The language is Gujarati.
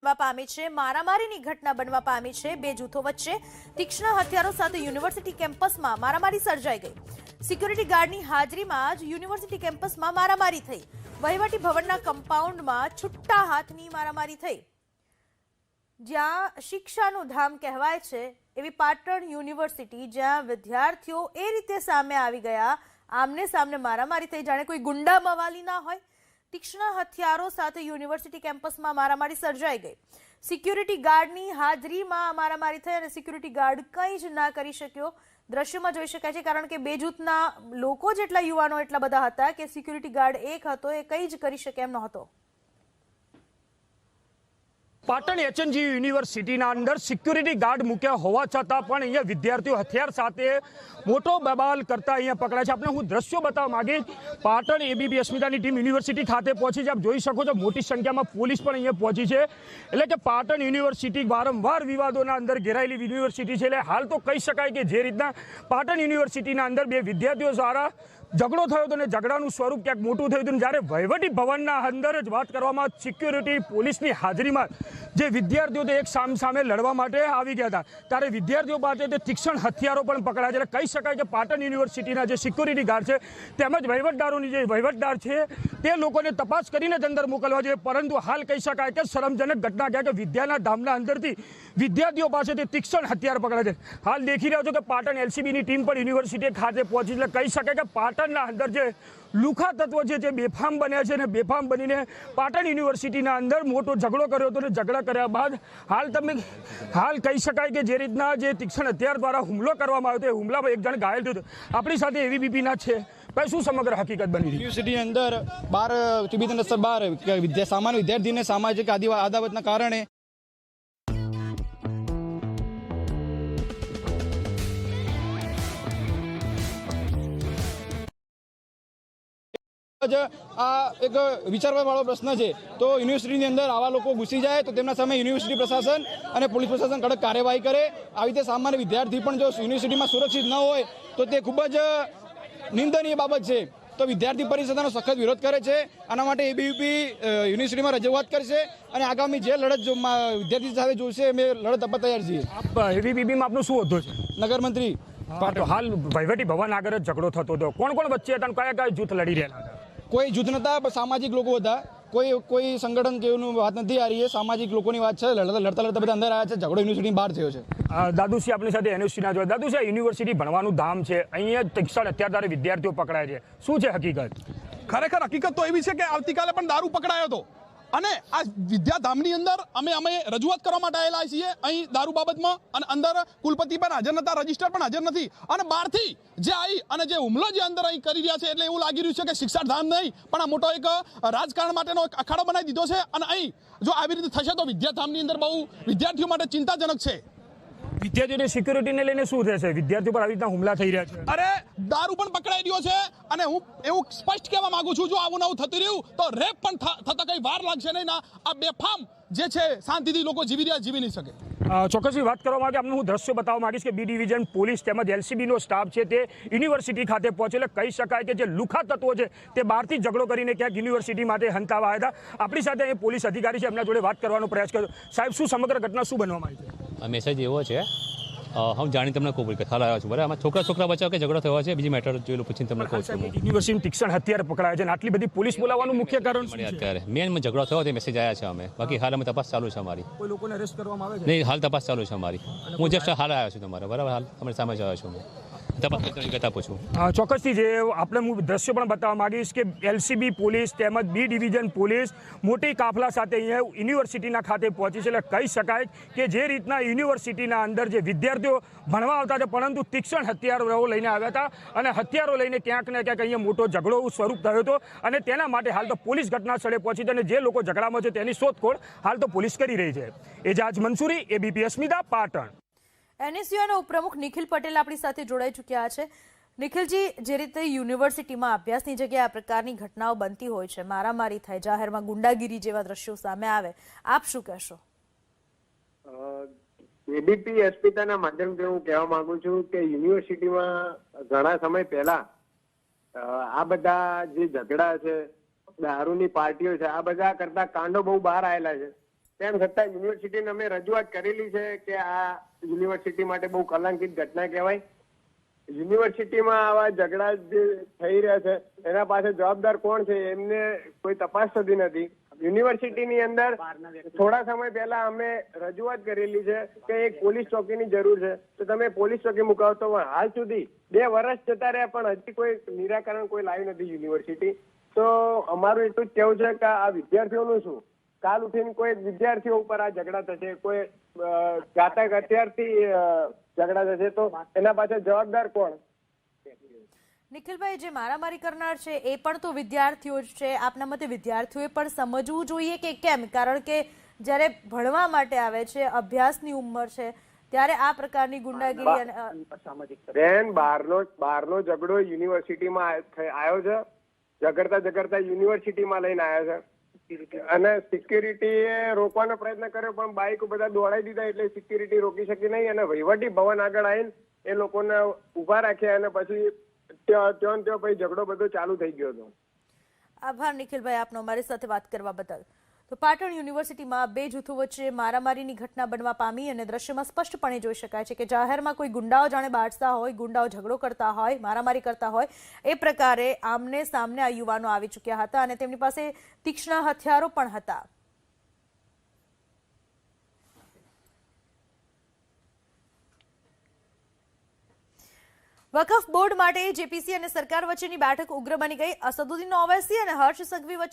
બનવા પામી છે। મારામારીની ઘટના બનવા પામી છે। બે જૂથો વચ્ચે તીક્ષ્ણ હથિયારો સાથે યુનિવર્સિટી કેમ્પસમાં મારામારી સર્જાઈ ગઈ। સિક્યુરિટી ગાર્ડની હાજરીમાં જ યુનિવર્સિટી કેમ્પસમાં મારામારી થઈ। વહીવટી ભવનના કમ્પાઉન્ડમાં છુટ્ટા હાથની મારામારી થઈ। જ્યાં શિક્ષાનું ધામ કહેવાય છે એવી પાટણ યુનિવર્સિટી, જ્યાં વિદ્યાર્થીઓ એ રીતે સામે આવી ગયા, આમને સામને મારામારી થઈ જાણે કોઈ ગુંડા મવાલી ના હોય। તીક્ષ્ણ હથિયારો સાથે યુનિવર્સિટી કેમ્પસમાં મારામારી સર્જાઈ ગઈ। સિક્યુરિટી ગાર્ડની હાજરીમાં મારામારી થઈ અને સિક્યુરિટી ગાર્ડ કંઈ જ ના કરી શક્યો। દ્રશ્યમાં જોઈ શકાય છે, કારણ કે બે જૂથના લોકો જેટલા યુવાનો એટલા બધા હતા કે સિક્યુરિટી ગાર્ડ એક હતો એ કંઈ જ કરી શકે એમ નહોતો। પાટણ એચએનજી યુનિવર્સિટીના અંદર સિક્યુરિટી ગાર્ડ મૂક્યા હોવા છતાં પણ અહીંયા વિદ્યાર્થીઓ હથિયાર સાથે મોટો બબાલ કરતા અહીંયા પકડાય છે। આપણે હું દ્રશ્યો બતાવવા માંગીશ। પાટણ એબીપી અસ્મિતાની ટીમ યુનિવર્સિટી ખાતે પહોંચી છે। આપ જોઈ શકો છો મોટી સંખ્યામાં પોલીસ પણ અહીંયા પહોંચી છે। એટલે કે પાટણ યુનિવર્સિટી વારંવાર વિવાદોના અંદર ઘેરાયેલી યુનિવર્સિટી છે। એટલે હાલ તો કહી શકાય કે જે રીતના પાટણ યુનિવર્સિટીના અંદર બે વિદ્યાર્થીઓ દ્વારા ઝઘડો થયો હતો ને ઝઘડાનું સ્વરૂપ ક્યાંક મોટું થયું હતું। જ્યારે વહીવટી ભવનના અંદર જ વાત કરવામાં સિક્યુરિટી પોલીસની હાજરીમાં જે વિદ્યાર્થીઓ એક સામે લડવા માટે આવી ગયા હતા, ત્યારે વિદ્યાર્થીઓ પાસે તે તીક્ષ્ણ હથિયારો પણ પકડાયા છે। એટલે કહી શકાય કે પાટણ યુનિવર્સિટીના જે સિક્યુરિટી ગાર્ડ છે તેમજ વહીવટદારોની જે વહીવટદાર છે તે લોકોને તપાસ કરીને જ અંદર મોકલવા જોઈએ। પરંતુ હાલ કહી શકાય કે શરમજનક ઘટના કે વિદ્યાના ધામના અંદરથી વિદ્યાર્થીઓ પાસે તે તીક્ષ્ણ હથિયાર પકડાય છે। હાલ દેખી રહ્યો છો કે પાટણ એલસીબીની ટીમ પણ યુનિવર્સિટી ખાતે પહોંચી। એટલે કહી શકાય કે પાટણના અંદર જે લુખા તત્વો છે જે બેફામ બન્યા છે અને બેફામ બનીને પાટણ યુનિવર્સિટીના અંદર મોટો ઝઘડો કર્યો હતો અને ઝઘડા કર્યા બાદ હાલ કહી શકાય કે જે રીતના જે તીક્ષ્ણ હથિયાર દ્વારા હુમલો કરવામાં આવ્યો હતો, એ હુમલામાં એક જણ ઘાયલ થયો હતો। આપણી સાથે એબીવીપીના છે ભાઈ, શું સમગ્ર હકીકત બની? યુનિવર્સિટીની અંદર 12 સામાન્ય વિદ્યાર્થીને સામાજિક અદાવતના કારણે આ એક વિચારવા વાળો પ્રશ્ન છે। તો યુનિવર્સિટીની અંદર આવા લોકો ઘૂસી જાય તો તેમના સામે યુનિવર્સિટી પ્રશાસન અને પોલીસ પ્રશાસન કડક કાર્યવાહી કરે। આવી રીતે સામાન્ય વિદ્યાર્થી પણ જો યુનિવર્સિટીમાં સુરક્ષિત ન હોય તો તે ખૂબ જ નિંદનીય બાબત છે। તો વિદ્યાર્થી પરિષદનો સખત વિરોધ કરે છે। આના માટે એબીવીપી યુનિવર્સિટીમાં રજૂઆત કરશે અને આગામી જે લડત વિદ્યાર્થી સાથે જોશે અમે લડત આપવા તૈયાર છીએ। એબીવીપીમાં આપનો શું હોદ્દો છે? નગરમંત્રી। હાલ વહીવટી ભવન આગળ જ ઝઘડો થતો હતો, કોણ કોણ વચ્ચે હતા, કયા જૂથ લડી રહ્યા હતા? કોઈ જૂથ નતા, સામાજિક લોકો હતા। કોઈ સંગઠન કેવું વાત નથી આ રહી, સામાજિક લોકોની વાત છે। લડતા બધા અંદર આવ્યા છે, ઝઘડો યુનિવર્સિટી બહાર થયો છે। દાદુસિંહ આપણી સાથે એનએસસીના જોડે। દાદુસિંહ, યુનિવર્સિટી ભણવાનું ધામ છે, અહીંયા તીક્ષ્ણ હથિયાર દ્વારા વિદ્યાર્થીઓ પકડાય છે, શું છે હકીકત? ખરેખર હકીકત તો એવી છે કે આવતીકાલે પણ દારૂ પકડાયો હતો અને આ વિદ્યાધામની અંદર અમે રજૂઆત કરવા માટે આવેલા છીએ અહીં દારૂ બાબતમાં, અને અંદર કુલપતિ પણ હાજર નતા, રજિસ્ટર પણ હાજર નથી, અને બહારથી જે આવી અને જે હુમલો જે અંદર અહીં કરી રહ્યા છે, એટલે એવું લાગી રહ્યું છે કે શિક્ષાધામ નહીં પણ આ મોટો એક રાજકારણ માટેનો એક અખાડો બનાવી દીધો છે। અને અહીં જો આવી રીતે થશે તો વિદ્યાધામની અંદર બહુ વિદ્યાર્થીઓ માટે ચિંતાજનક છે। વિદ્યાર્થીઓની સિક્યુરિટીને લઈને શું થશે? વિદ્યાર્થીઓ પર આવી રીતના હુમલા થઈ રહ્યા છે, અરે દારૂ પણ પકડાઈ રહ્યો છે, અને હું એવું સ્પષ્ટ કહેવા માંગુ છું, જો આવું નવું થતું રહ્યું તો રેપ પણ થતા કઈ વાર લાગશે નહીં। આ બેફામ જે છે શાંતિથી લોકો જીવી નહીં શકે। ચોક્કસથી વાત કરવા માટે આપણે હું દ્રશ્યો બતાવવા માંગીશ કે બી ડિવિઝન પોલીસ તેમજ એલસીબીનો સ્ટાફ છે તે યુનિવર્સિટી ખાતે પહોંચે। એટલે કહી શકાય કે જે લુખા તત્વો છે તે બહારથી ઝઘડો કરીને ક્યાંક યુનિવર્સિટી માટે હંતાવા આવ્યા હતા। આપણી સાથે અહીં પોલીસ અધિકારી છે, એમના જોડે વાત કરવાનો પ્રયાસ કર્યો। સાહેબ, શું સમગ્ર ઘટના શું બનવા આવી છે? મેસેજ એવો છે, હું જાણી તમને કહું કે ખાલ આવ્યો છું, બરાબર? આમાં છોકરા બચાવ કે ઝઘડો થયો છે, બીજી મેટર જોઈ લો, પૂછીને તમને કહું છું। યુનિવર્સિટી તીક્ષ્ણ હથિયાર પકડાય છે અને આટલી બધી પોલીસ બોલાવવાનું મુખ્ય કારણ શું છે? અત્યારે મેન ઝઘડો થયો તે મેસેજ આવ્યા છે અમે, બાકી હાલ અમે તપાસ ચાલુ છે અમારી। કોઈ લોકોને અરેસ્ટ કરવામાં આવે છે? નહીં, હાલ તપાસ ચાલુ છે અમારી। હું જસ્ટ હાલ આવ્યો છું તમારે, બરાબર? હાલ તમારી સામે જ આવ્યો છું મેં, તપાસ કરતા પૂછું। ચોક્કસથી જે આપણે હું દ્રશ્યો પણ બતાવવા માંગીશ કે એલસીબી પોલીસ તેમજ બી ડિવિઝન પોલીસ મોટી કાફલા સાથે અહીંયા યુનિવર્સિટીના ખાતે પહોંચી છે। એટલે કહી શકાય કે જે રીતના યુનિવર્સિટીના અંદર જે વિદ્યાર્થીઓ ભણવા આવતા હતા પરંતુ તીક્ષ્ણ હથિયારો લઈને આવ્યા હતા અને હથિયારો લઈને ક્યાંક ને ક્યાંક અહીંયા મોટો ઝઘડો સ્વરૂપ થયો હતો, અને તેના માટે હાલ તો પોલીસ ઘટના સ્થળે પહોંચી છે અને જે લોકો ઝઘડામાં છે તેની શોધખોળ હાલ તો પોલીસ કરી રહી છે। એજાજ મંસૂરી, એબીપી અસ્મિતા, પાટણ। એનએસયુના ઉપપ્રમુખ નિખિલ પટેલ આપણી સાથે જોડાઈ ચૂક્યા છે। નિખિલજી, જે રીતે યુનિવર્સિટીમાં અભ્યાસની જગ્યાએ આ પ્રકારની ઘટનાઓ બનતી હોય છે, મારામારી થાય, જાહેરમાં ગુંડાગીરી જેવા દ્રશ્યો સામે આવે, આપ શું કહેશો? એબીપી અસ્મિતાના માધ્યમથી હું કહેવા માંગુ છું કે યુનિવર્સિટીમાં ઘણા સમય પહેલા આ બધા જે ઝઘડા છે, દારૂની પાર્ટીઓ છે, આ બધા કરતા કાંડો બહુ બહાર આવેલા છે। તેમ છતાં યુનિવર્સિટીને અમે રજૂઆત કરેલી છે કે આ યુનિવર્સિટી માટે બહુ કલંકિત ઘટના કહેવાય. યુનિવર્સિટીમાં આવા ઝઘડા જે થઈ રહ્યા છે એના પાસે જવાબદાર કોણ છે એમને કોઈ તપાસ થતી નથી. યુનિવર્સિટીની અંદર થોડા સમય પહેલા અમે રજૂઆત કરેલી છે કે એક પોલીસ ચોકીની જરૂર છે, તો તમે પોલીસ ચોકી મુકાવો. તો હાલ સુધી 2 વર્ષ જતા રહ્યા પણ હજી કોઈ નિરાકરણ કોઈ લાવ્યું નથી યુનિવર્સિટી. તો અમારું એટલું જ કહેવું છે કે આ વિદ્યાર્થીઓનું શું, કાલ ઉઠીને કોઈ વિદ્યાર્થીઓ ઉપર આ ઝઘડા થશે, કોઈ ઘાતક હથિયારથી ઝઘડા થશે, તો એના પાછળ જવાબદાર કોણ? નિખિલભાઈ, જે મારામારી કરનાર છે એ પણ તો વિદ્યાર્થીઓ જ છે. આપના મતે વિદ્યાર્થીઓએ પણ સમજવું જોઈએ કે કેમ? કારણ કે જ્યારે ભણવા માટે આવે છે, અભ્યાસની ઉંમર છે, ત્યારે આ પ્રકારની ગુંડાગીરી અને બેન, બહારનો ઝઘડો યુનિવર્સિટીમાં આવ્યો છે. ઝઘડતા યુનિવર્સિટીમાં લઈને આવ્યા છે અને સિક્યુરિટીએ રોકવાનો પ્રયત્ન કર્યો પણ બાઇક બધા દોડાવી દીધા એટલે સિક્યુરિટી રોકી શકી નહીં અને વહીવટી ભવન આગળ આવીને એ લોકોને ઉભા રાખ્યા અને પછી ત્યાં પછી ઝઘડો બધો ચાલુ થઈ ગયો હતો. આભાર નિખિલભાઈ આપનો અમારી સાથે વાત કરવા બદલ. તો પાટણ યુનિવર્સિટીમાં 2 જૂથો વચ્ચે મારામારીની ઘટના બનવા પામી અને દ્રશ્યમાં સ્પષ્ટપણે જોઈ શકાય છે કે જાહેરમાં કોઈ ગુંડાઓ જાણે બાળતા હોય, ગુંડાઓ ઝઘડો કરતા હોય, મારામારી કરતા હોય, એ પ્રકારે આમને સામને આ યુવાનો આવી ચૂક્યા હતા અને તેમની પાસે તીક્ષ્ણ હથિયારો પણ હતા. વકફ બોર્ડ માટે જેપીસી અને સરકાર વચ્ચેની બેઠક ઉગ્ર બની ગઈ. અસદુદ્દીન ઓવૈસી અને હર્ષ સંઘવી વચ્ચે